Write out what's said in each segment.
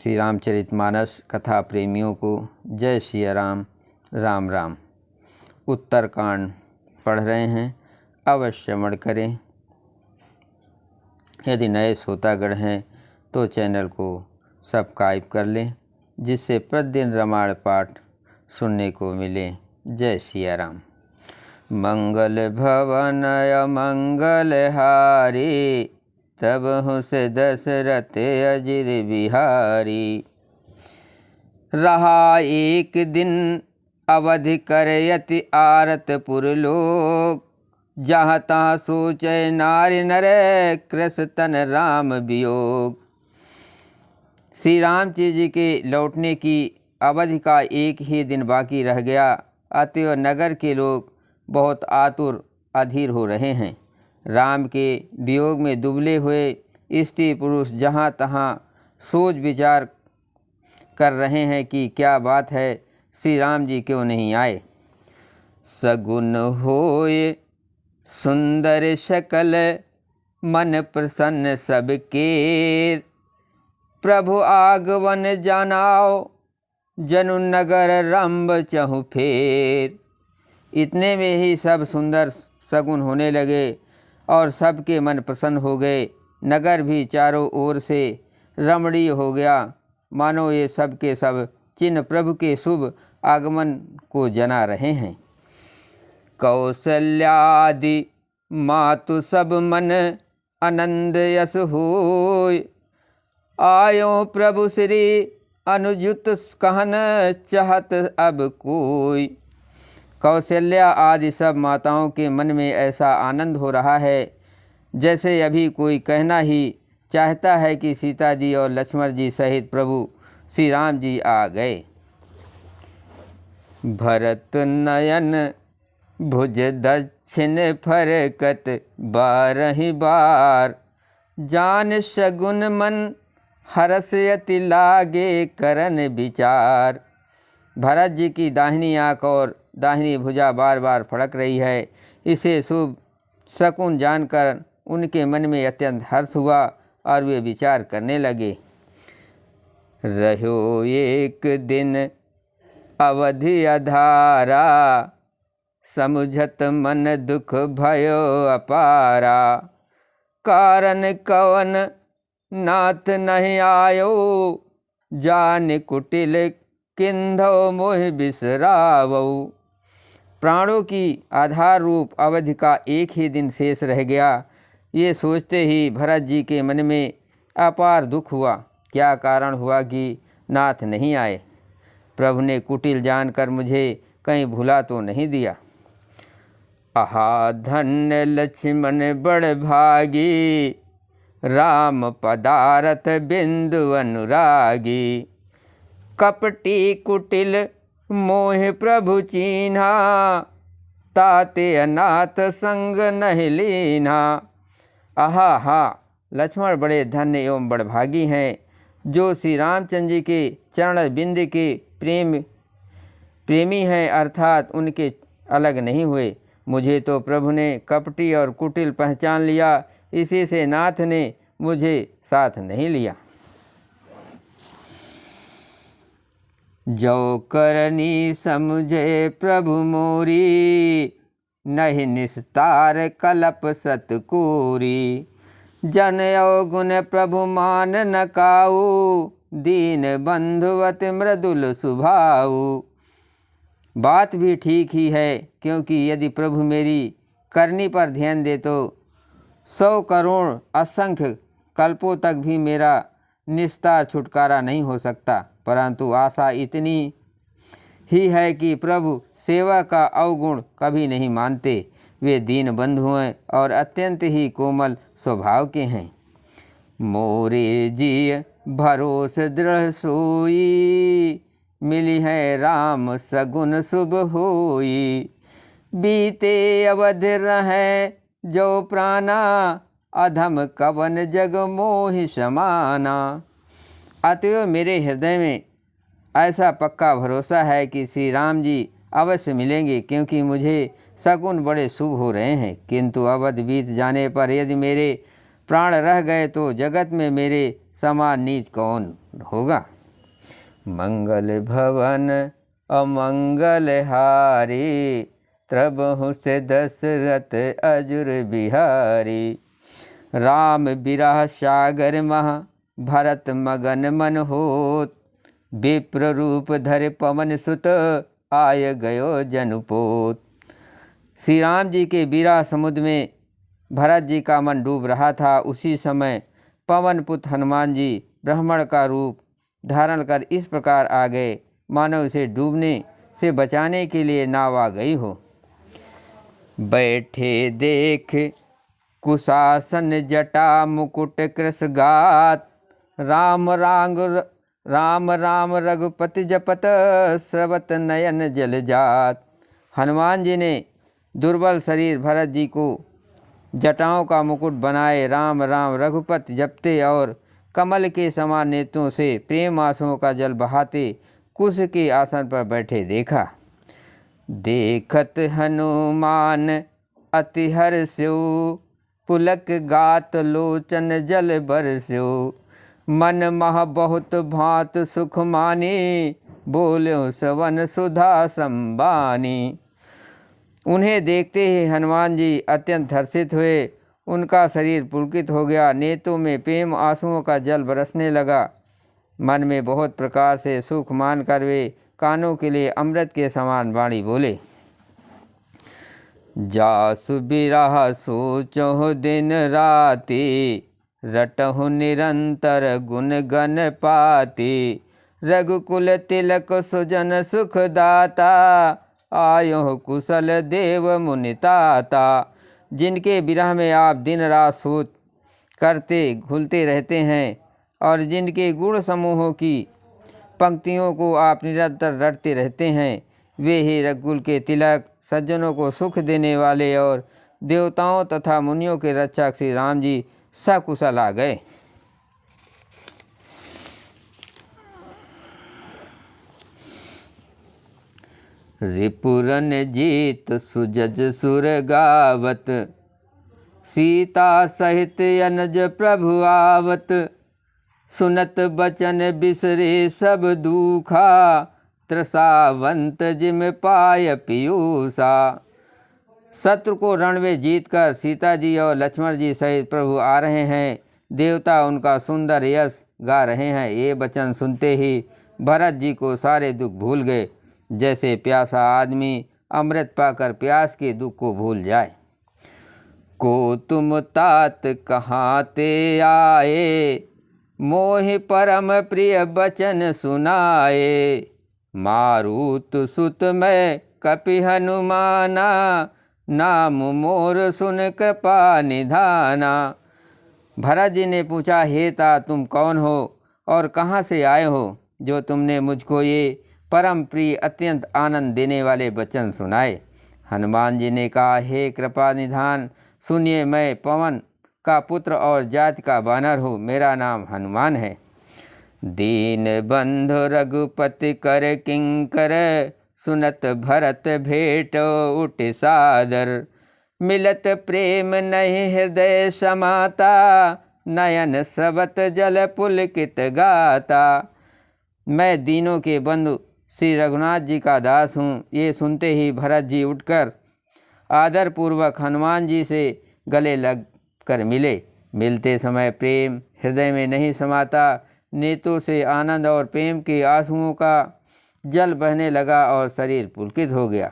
श्री रामचरितमानस कथा प्रेमियों को जय सिया राम। राम राम। उत्तरकांड पढ़ रहे हैं, अवश्य श्रवण करें। यदि नए श्रोतागण हैं तो चैनल को सब्सक्राइब कर लें, जिससे प्रतिदिन रामायण पाठ सुनने को मिले। जय सिया राम। मंगल भवन अमंगल हारी, तब से दशरथ अजिर बिहारी। रहा एक दिन अवधि करयति आरतपुर लोक, जहाँ तहाँ सोचे नारी नर कृष तन राम वियोग। श्री रामचंद्र जी के लौटने की अवधि का एक ही दिन बाकी रह गया। अतएव नगर के लोग बहुत आतुर अधीर हो रहे हैं। राम के वियोग में दुबले हुए स्त्री पुरुष जहाँ तहाँ सोच विचार कर रहे हैं कि क्या बात है, श्री राम जी क्यों नहीं आए। सगुन होए सुंदर शकल, मन प्रसन्न सबके। प्रभु आगमन जानाओ, जनु नगर रंब चहु फेर। इतने में ही सब सुंदर सगुन होने लगे और सबके मन प्रसन्न हो गए। नगर भी चारों ओर से रमणीय हो गया, मानो ये सब के सब चिन्ह प्रभु के शुभ आगमन को जना रहे हैं। कौशल्यादि मातु सब मन आनंद यस होय, आयो प्रभु श्री अनुजुत कहन चाहत अब कोई। कौशल्या आदि सब माताओं के मन में ऐसा आनंद हो रहा है जैसे अभी कोई कहना ही चाहता है कि सीता जी और लक्ष्मण जी सहित प्रभु श्री राम जी आ गए। भरत नयन भुज दक्षिण फरकत 12 बार, जान शगुन मन हरसयति लागे करन विचार। भरत जी की दाहिनी आँख और दाहिनी भुजा बार बार फड़क रही है। इसे शुभ शकुन जानकर उनके मन में अत्यंत हर्ष हुआ और वे विचार करने लगे। रहो एक दिन अवधि अधारा, समुझत मन दुख भयो अपारा। कारण कवन नाथ नहीं आयो, जान कुटिल किंधो मोह बिसरावो। प्राणों की आधार रूप अवधि का एक ही दिन शेष रह गया। ये सोचते ही भरत जी के मन में अपार दुख हुआ। क्या कारण हुआ कि नाथ नहीं आए। प्रभु ने कुटिल जानकर मुझे कहीं भुला तो नहीं दिया। आहा धन्य लक्ष्मण बड़ भागी, राम पदारथ बिंदु अनुरागी। कपटी कुटिल मोह प्रभु चीन्हा, ताते अनाथ संग नहीं लीना। आहा हा, लक्ष्मण बड़े धन्य एवं बड़भागी हैं, जो श्री रामचंद्र जी के चरण बिंद के प्रेमी हैं, अर्थात उनके अलग नहीं हुए। मुझे तो प्रभु ने कपटी और कुटिल पहचान लिया, इसी से नाथ ने मुझे साथ नहीं लिया। जो करनी समझे प्रभु मोरी, नहीं निस्तार कलप सतकूरी। जन अवगुण प्रभु मान न काऊ, दीन बंधुवत मृदुल सुभाऊ। बात भी ठीक ही है, क्योंकि यदि प्रभु मेरी करनी पर ध्यान दे तो 100 करोड़ असंख्य कल्पों तक भी मेरा निस्तार छुटकारा नहीं हो सकता। परंतु आशा इतनी ही है कि प्रभु सेवा का अवगुण कभी नहीं मानते। वे दीन बंधु हैं और अत्यंत ही कोमल स्वभाव के हैं। मोरे जी भरोस दृढ़ सोई, मिली है राम सगुन शुभ होई। बीते अवध रहे जो प्राणा, अधम कवन जग मोहि समाना। अतएव मेरे हृदय में ऐसा पक्का भरोसा है कि श्री राम जी अवश्य मिलेंगे, क्योंकि मुझे शकुन बड़े शुभ हो रहे हैं। किंतु अवध बीत जाने पर यदि मेरे प्राण रह गए तो जगत में मेरे समान नीच कौन होगा। मंगल भवन अमंगल हारी, त्रबहु से दशरथ अजुर बिहारी। राम बिरह सागर महा, भरत मगन मन होत, विप्र रूप धर पवन सुत, आय गयो जनुपोत। श्री राम जी के बिरह समुद्र में भरत जी का मन डूब रहा था। उसी समय पवन पुत्र हनुमान जी ब्राह्मण का रूप धारण कर इस प्रकार आ गए मानो उसे डूबने से बचाने के लिए नाव आ गई हो। बैठे देख कुशासन जटा मुकुट कृस गात, राम राम रघुपति जपत, स्रवत नयन जल जात। हनुमान जी ने दुर्बल शरीर भरत जी को जटाओं का मुकुट बनाए राम राम रघुपति जपते और कमल के समान नेत्रों से प्रेम आंसुओं का जल बहाते कुश के आसन पर बैठे देखा। देखत हनुमान अति हर्षो, पुलक गात लोचन जल बरस्यो। मन मह बहुत भांत सुख मानी, बोल्यो सवन सुधा संबानी। उन्हें देखते ही हनुमान जी अत्यंत हर्षित हुए। उनका शरीर पुलकित हो गया, नेत्रों में प्रेम आंसुओं का जल बरसने लगा। मन में बहुत प्रकार से सुख मान कर वे कानों के लिए अमृत के समान वाणी बोले। जासु बिरह सोचहु दिन राति, रटहु निरंतर गुण गण पाति। रघुकुल तिलक सुजन सुख दाता, आयो कुशल देव मुनि ताता। जिनके विरह में आप दिन रात सोच करते घुलते रहते हैं और जिनके गुण समूहों की पंक्तियों को आप निरंतर रटते रहते हैं, वे ही रघुकुल के तिलक, सज्जनों को सुख देने वाले और देवताओं तथा मुनियों के रक्षक श्री राम जी सकुशल आ गए। रिपुरन जीत सुजज सुर गावत, सीता सहित अनज प्रभु आवत। सुनत बचन बिसरे सब दुखा, त्रसावंत जिम पाय पीयूषा। शत्रु को रण में जीत कर सीता जी और लक्ष्मण जी सहित प्रभु आ रहे हैं। देवता उनका सुंदर यश गा रहे हैं। ये वचन सुनते ही भरत जी को सारे दुख भूल गए, जैसे प्यासा आदमी अमृत पाकर प्यास के दुख को भूल जाए। को तुम तात कहाँ ते आए, मोहि परम प्रिय बचन सुनाए। मारुत सुत मैं कपि हनुमाना, नाम मोर सुन कृपा निधाना। भरत जी ने पूछा, हे ता तुम कौन हो और कहाँ से आए हो, जो तुमने मुझको ये परम प्रिय अत्यंत आनंद देने वाले वचन सुनाए। हनुमान जी ने कहा, हे कृपा निधान सुनिए, मैं पवन का पुत्र और जाति का बानर हूँ। मेरा नाम हनुमान है। दीन बंधु रघुपति कर किंकर, सुनत भरत भेट उठ सादर। मिलत प्रेम नहीं हृदय समाता, नयन सबत जल पुलकित गाता। मैं दीनों के बंधु श्री रघुनाथ जी का दास हूँ। ये सुनते ही भरत जी उठकर आदरपूर्वक हनुमान जी से गले लग कर मिले। मिलते समय प्रेम हृदय में नहीं समाता, नेत्रों से आनंद और प्रेम के आंसुओं का जल बहने लगा और शरीर पुलकित हो गया।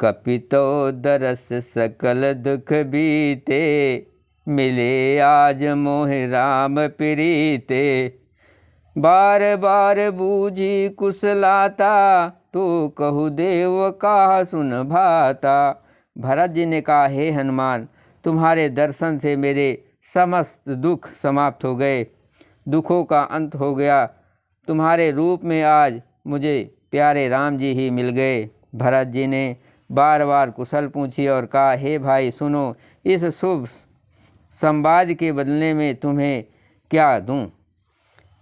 कपितो दरस सकल दुख बीते, मिले आज मोहि राम प्रीते। बार बार बूझी कुशलाता, तो कहु देव का सुन भाता। भरत जी ने कहा, हे हनुमान, तुम्हारे दर्शन से मेरे समस्त दुख समाप्त हो गए, दुखों का अंत हो गया। तुम्हारे रूप में आज मुझे प्यारे राम जी ही मिल गए। भरत जी ने बार बार कुशल पूछी और कहा, हे भाई सुनो, इस शुभ संवाद के बदले में तुम्हें क्या दूं?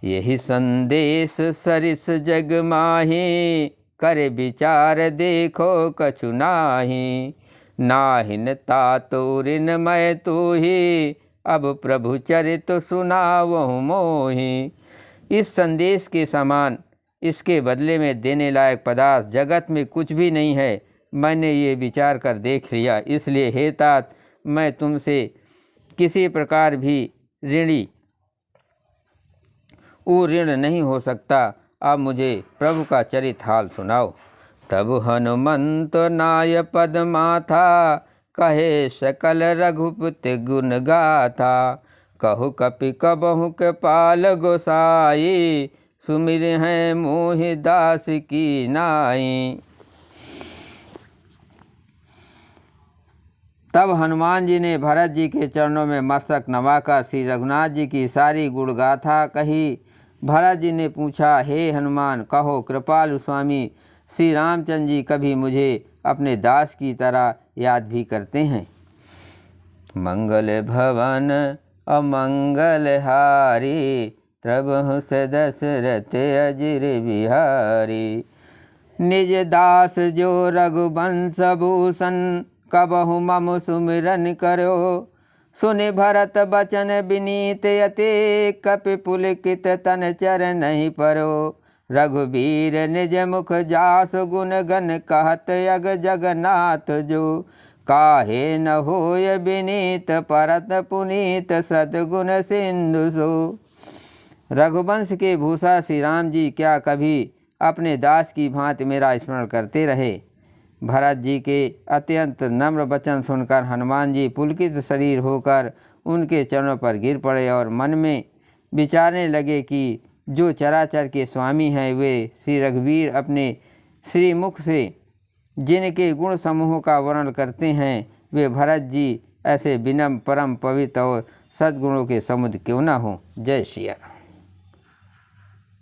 यही संदेश सरिस जग माही, कर विचार देखो कछु नाही। नाहिन तातो ऋण मैं तो ही, अब प्रभु चरित सुनावहु मोहि। इस संदेश के समान इसके बदले में देने लायक पदार्थ जगत में कुछ भी नहीं है। मैंने ये विचार कर देख लिया, इसलिए हे तात, मैं तुमसे किसी प्रकार भी ऋण नहीं हो सकता। अब मुझे प्रभु का चरित हाल सुनाओ। तब हनुमंत नाय पद माथा, कहे सकल रघुपति गुण गाथा। कहु कपि कबहु के पाल गोसाई, सुमिर हैं मोहि दास की नाई। तब हनुमान जी ने भरत जी के चरणों में मस्तक नवाकर श्री रघुनाथ जी की सारी गुणगाथा कही। भरत जी ने पूछा, हे हनुमान, कहो कृपालु स्वामी श्री रामचंद्र जी कभी मुझे अपने दास की तरह याद भी करते हैं? मंगल भवन अमंगल हारी, त्रबहु से दशरथ अजिर बिहारी। निज दास जो रघुवंश भूषण, कबहु मम सुमिरन करो। सुनि भरत बचन विनीत यते, कपि पुलकित तन चरणहि परो। रघुबीर निज मुख जास गुण गण, कहत यग जगन्नाथ जो। काहे न होय विनीत परत पुनीत, सद्गुण सिंधु सो। रघुवंश के भूषा श्री राम जी क्या कभी अपने दास की भांति मेरा स्मरण करते रहे? भरत जी के अत्यंत नम्र वचन सुनकर हनुमान जी पुलकित शरीर होकर उनके चरणों पर गिर पड़े और मन में विचारने लगे कि जो चराचर के स्वामी हैं वे श्री रघुवीर अपने श्रीमुख से जिनके गुण समूहों का वर्णन करते हैं, वे भरत जी ऐसे विनम्र परम पवित्र और सद्गुणों के समुद्र क्यों न हों। जय श्री राम।